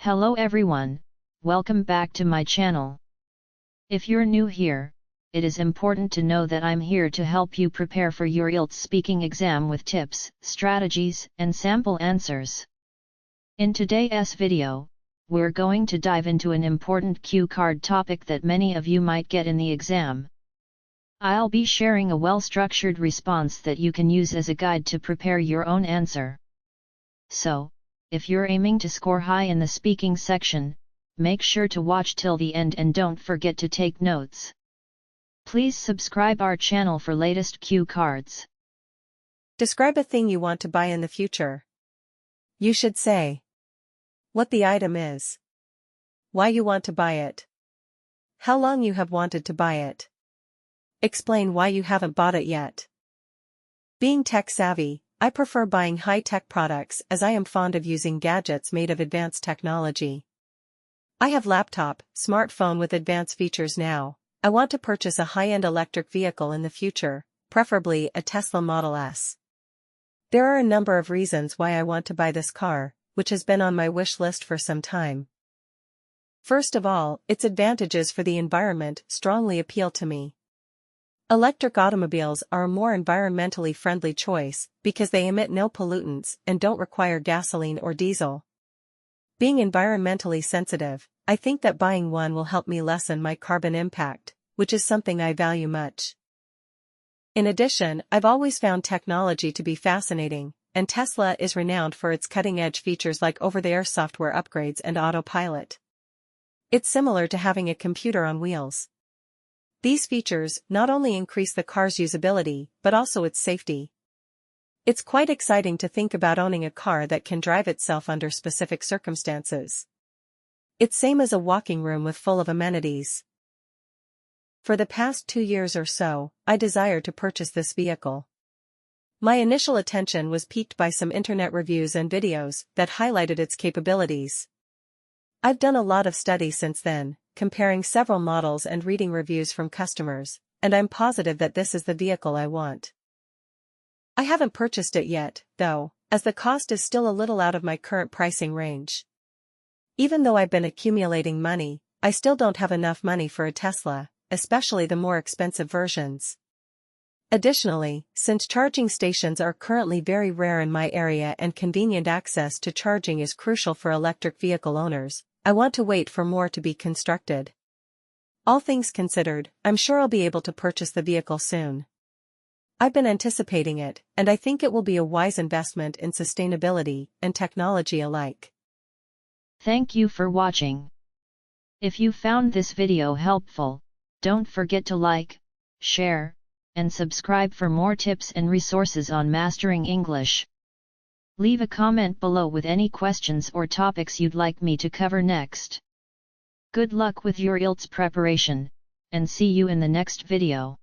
Hello everyone, welcome back to my channel. If you're new here, it is important to know that I'm here to help you prepare for your IELTS speaking exam with tips, strategies, and sample answers. In today's video, we're going to dive into an important cue card topic that many of you might get in the exam. I'll be sharing a well-structured response that you can use as a guide to prepare your own answer. So, if you're aiming to score high in the speaking section, make sure to watch till the end and don't forget to take notes. Please subscribe our channel for latest cue cards. Describe a thing you want to buy in the future. You should say what the item is, why you want to buy it, how long you have wanted to buy it. Explain why you haven't bought it yet. Being tech-savvy, I prefer buying high-tech products as I am fond of using gadgets made of advanced technology. I have laptop, smartphone with advanced features now. I want to purchase a high-end electric vehicle in the future, preferably a Tesla Model S. There are a number of reasons why I want to buy this car, which has been on my wish list for some time. First of all, its advantages for the environment strongly appeal to me. Electric automobiles are a more environmentally friendly choice because they emit no pollutants and don't require gasoline or diesel. Being environmentally sensitive, I think that buying one will help me lessen my carbon impact, which is something I value much. In addition, I've always found technology to be fascinating, and Tesla is renowned for its cutting-edge features like over-the-air software upgrades and autopilot. It's similar to having a computer on wheels. These features not only increase the car's usability, but also its safety. It's quite exciting to think about owning a car that can drive itself under specific circumstances. It's same as a walking room with full of amenities. For the past 2 years or so, I desired to purchase this vehicle. My initial attention was piqued by some internet reviews and videos that highlighted its capabilities. I've done a lot of study since then, comparing several models and reading reviews from customers, and I'm positive that this is the vehicle I want. I haven't purchased it yet, though, as the cost is still a little out of my current pricing range. Even though I've been accumulating money, I still don't have enough money for a Tesla, especially the more expensive versions. Additionally, since charging stations are currently very rare in my area and convenient access to charging is crucial for electric vehicle owners, I want to wait for more to be constructed. All things considered, I'm sure I'll be able to purchase the vehicle soon. I've been anticipating it, and I think it will be a wise investment in sustainability and technology alike. Thank you for watching. If you found this video helpful, don't forget to like, share, and subscribe for more tips and resources on mastering English. Leave a comment below with any questions or topics you'd like me to cover next. Good luck with your IELTS preparation, and see you in the next video.